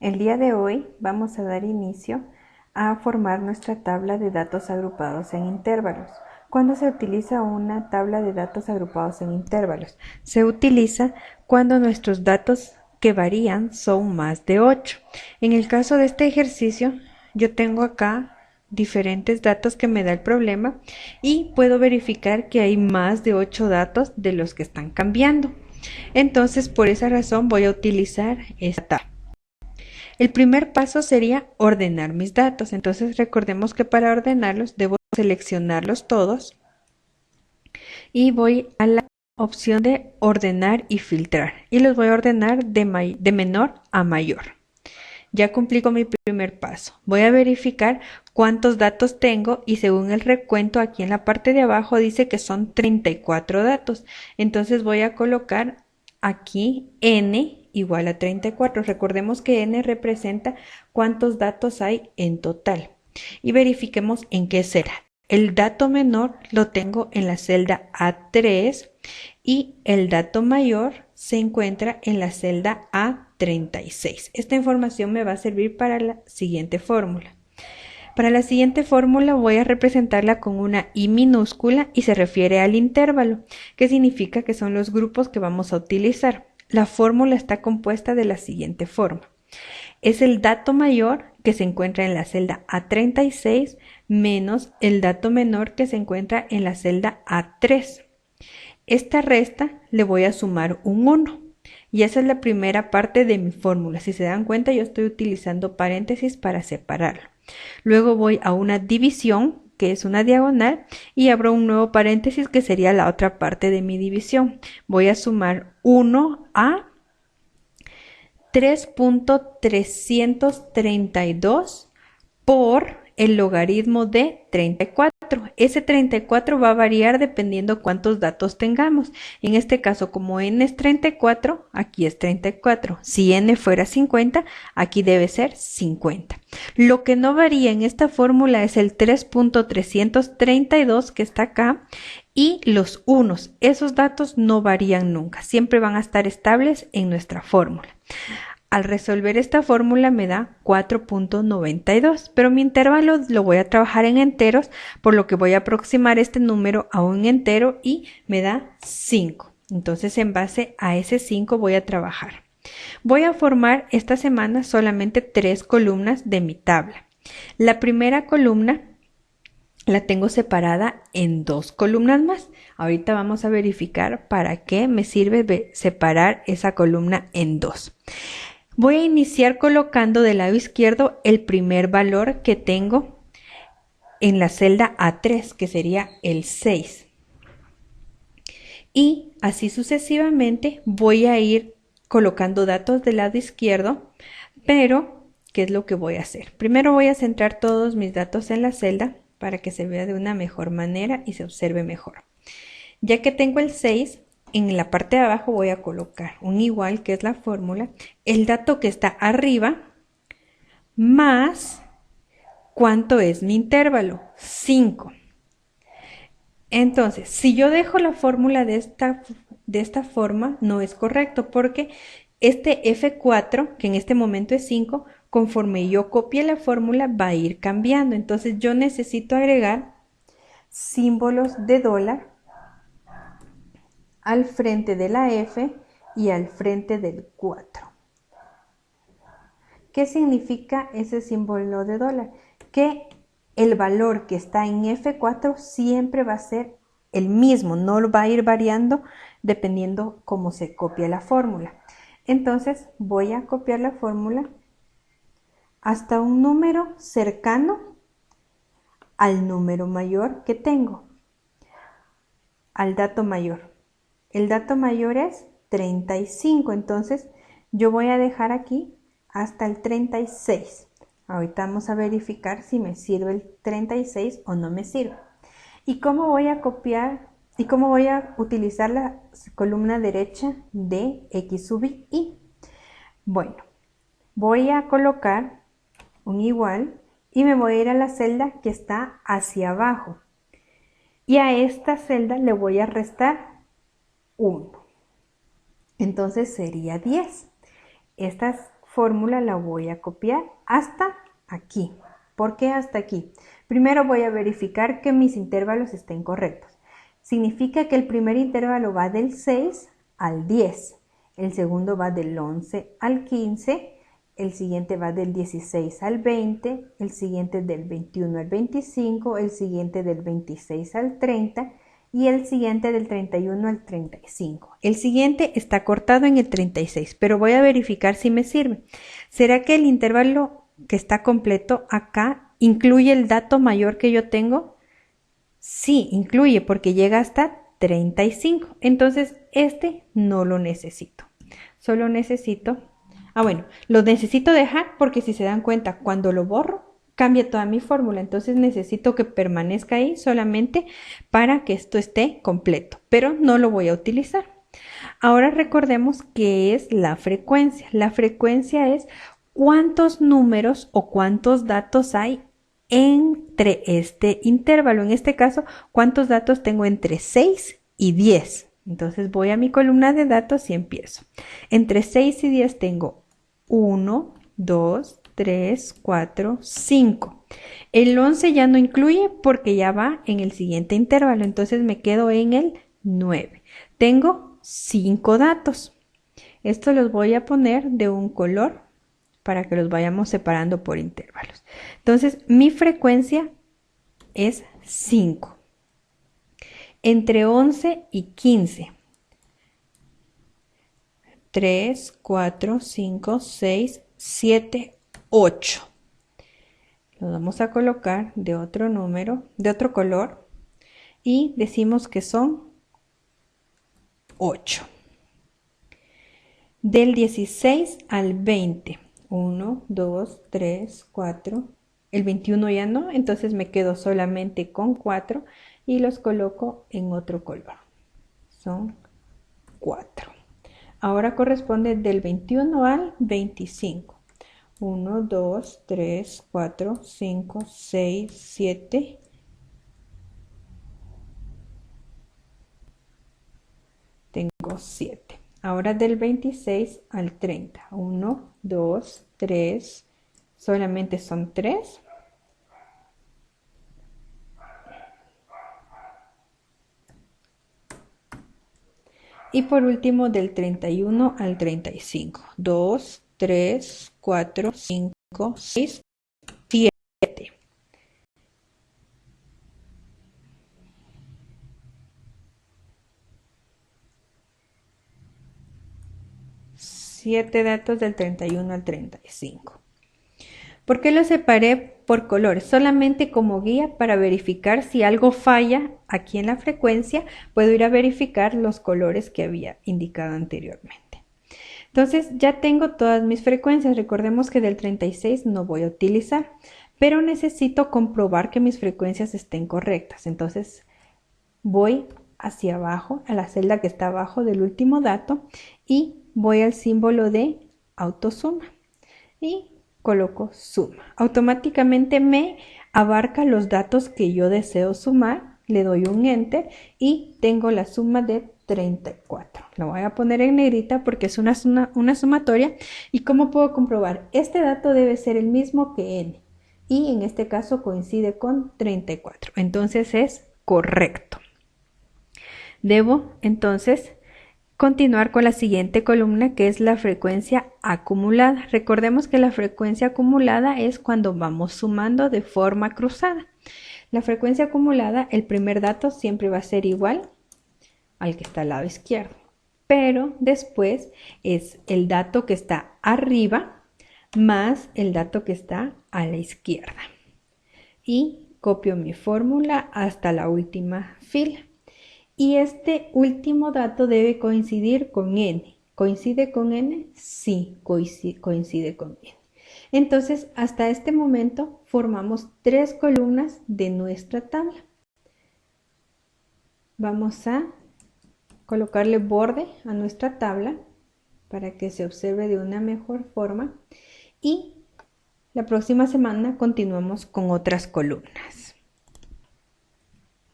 El día de hoy vamos a dar inicio a formar nuestra tabla de datos agrupados en intervalos. ¿Cuándo se utiliza una tabla de datos agrupados en intervalos? Se utiliza cuando nuestros datos que varían son más de 8. En el caso de este ejercicio, yo tengo acá diferentes datos que me da el problema y puedo verificar que hay más de 8 datos de los que están cambiando. Entonces, por esa razón voy a utilizar esta tabla. El primer paso sería ordenar mis datos. Entonces recordemos que para ordenarlos debo seleccionarlos todos y voy a la opción de ordenar y filtrar y los voy a ordenar de menor a mayor. Ya cumplí con mi primer paso. Voy a verificar cuántos datos tengo y según el recuento aquí en la parte de abajo dice que son 34 datos. Entonces voy a colocar aquí n igual a 34. Recordemos que n representa cuántos datos hay en total. Y verifiquemos en qué celda. El dato menor lo tengo en la celda A3 y el dato mayor se encuentra en la celda A36. Esta información me va a servir para la siguiente fórmula. Para la siguiente fórmula voy a representarla con una I minúscula y se refiere al intervalo, que significa que son los grupos que vamos a utilizar. La fórmula está compuesta de la siguiente forma. Es el dato mayor que se encuentra en la celda A36 menos el dato menor que se encuentra en la celda A3. Esta resta le voy a sumar un 1 y esa es la primera parte de mi fórmula. Si se dan cuenta, yo estoy utilizando paréntesis para separarlo. Luego voy a una división, que es una diagonal, y abro un nuevo paréntesis que sería la otra parte de mi división. Voy a sumar 1 a 3.332 por el logaritmo de 34. Ese 34 va a variar dependiendo cuántos datos tengamos. En este caso, como n es 34, aquí es 34. Si n fuera 50, aquí debe ser 50. Lo que no varía en esta fórmula es el 3.332 que está acá y los unos. Esos datos no varían nunca, siempre van a estar estables en nuestra fórmula. Al resolver esta fórmula me da 4.92, pero mi intervalo lo voy a trabajar en enteros, por lo que voy a aproximar este número a un entero y me da 5. Entonces, en base a ese 5 voy a trabajar. Voy a formar esta semana solamente 3 columnas de mi tabla. La primera columna la tengo separada en 2 columnas más. Ahorita vamos a verificar para qué me sirve separar esa columna en 2. Voy a iniciar colocando del lado izquierdo el primer valor que tengo en la celda A3, que sería el 6. Y así sucesivamente voy a ir colocando datos del lado izquierdo, pero ¿qué es lo que voy a hacer? Primero voy a centrar todos mis datos en la celda para que se vea de una mejor manera y se observe mejor. Ya que tengo el 6, en la parte de abajo voy a colocar un igual, que es la fórmula, el dato que está arriba, más ¿cuánto es mi intervalo? 5. Entonces, si yo dejo la fórmula de esta forma, no es correcto, porque este F4, que en este momento es 5, conforme yo copie la fórmula, va a ir cambiando. Entonces, yo necesito agregar símbolos de dólar al frente de la F y al frente del 4. ¿Qué significa ese símbolo de dólar? Que el valor que está en F4 siempre va a ser el mismo, no va a ir variando dependiendo cómo se copia la fórmula. Entonces voy a copiar la fórmula hasta un número cercano al número mayor que tengo, al dato mayor. El dato mayor es 35, entonces yo voy a dejar aquí hasta el 36. Ahorita vamos a verificar si me sirve el 36 o no me sirve. ¿Y cómo voy a copiar y cómo voy a utilizar la columna derecha de X sub Y? Bueno, voy a colocar un igual y me voy a ir a la celda que está hacia abajo. Y a esta celda le voy a restar 1. Entonces sería 10. Esta fórmula la voy a copiar hasta aquí. ¿Por qué hasta aquí? Primero voy a verificar que mis intervalos estén correctos. Significa que el primer intervalo va del 6 al 10, el segundo va del 11 al 15, el siguiente va del 16 al 20, el siguiente del 21 al 25, el siguiente del 26 al 30 y el siguiente del 31 al 35. El siguiente está cortado en el 36, pero voy a verificar si me sirve. ¿Será que el intervalo que está completo acá incluye el dato mayor que yo tengo? Sí, incluye porque llega hasta 35. Entonces, este no lo necesito. Solo necesito... bueno, lo necesito dejar porque si se dan cuenta, cuando lo borro, cambia toda mi fórmula. Entonces necesito que permanezca ahí solamente para que esto esté completo, pero no lo voy a utilizar. Ahora recordemos qué es la frecuencia. La frecuencia es cuántos números o cuántos datos hay entre este intervalo. En este caso, cuántos datos tengo entre 6 y 10. Entonces voy a mi columna de datos y empiezo. Entre 6 y 10 tengo 1, 2, 3, 4, 5. El 11 ya no incluye porque ya va en el siguiente intervalo. Entonces me quedo en el 9. Tengo 5 datos. Estos los voy a poner de un color para que los vayamos separando por intervalos. Entonces, mi frecuencia es 5. Entre 11 y 15. 3, 4, 5, 6, 7, 8. Los vamos a colocar de otro número, de otro color, y decimos que son 8. Del 16 al 20. 1, 2, 3, 4. El 21 ya no, entonces me quedo solamente con 4 y los coloco en otro color. Son 4. Ahora corresponde del 21 al 25. 1, 2, 3, 4, 5, 6, 7. Tengo 7. Ahora del 26 al 30. 1, 2, 3. Solamente son 3. Y por último del 31 al 35. 2, 3, 4, 5, 6, 7. 7 datos del 31 al 35. ¿Por qué los separé por colores? Solamente como guía para verificar si algo falla aquí en la frecuencia, puedo ir a verificar los colores que había indicado anteriormente. Entonces ya tengo todas mis frecuencias. Recordemos que del 36 no voy a utilizar, pero necesito comprobar que mis frecuencias estén correctas. Entonces voy hacia abajo, a la celda que está abajo del último dato y voy al símbolo de autosuma y coloco suma. Automáticamente me abarca los datos que yo deseo sumar, le doy un enter y tengo la suma de 34. Lo voy a poner en negrita porque es una sumatoria. ¿Y cómo puedo comprobar? Este dato debe ser el mismo que n y en este caso coincide con 34. Entonces es correcto. Debo entonces continuar con la siguiente columna, que es la frecuencia acumulada. Recordemos que la frecuencia acumulada es cuando vamos sumando de forma cruzada. La frecuencia acumulada, el primer dato siempre va a ser igual al que está al lado izquierdo, pero después es el dato que está arriba más el dato que está a la izquierda. Y copio mi fórmula hasta la última fila. Y este último dato debe coincidir con n. ¿Coincide con n? Sí, coincide con n. Entonces, hasta este momento formamos 3 columnas de nuestra tabla. Vamos a colocarle borde a nuestra tabla para que se observe de una mejor forma. Y la próxima semana continuamos con otras columnas.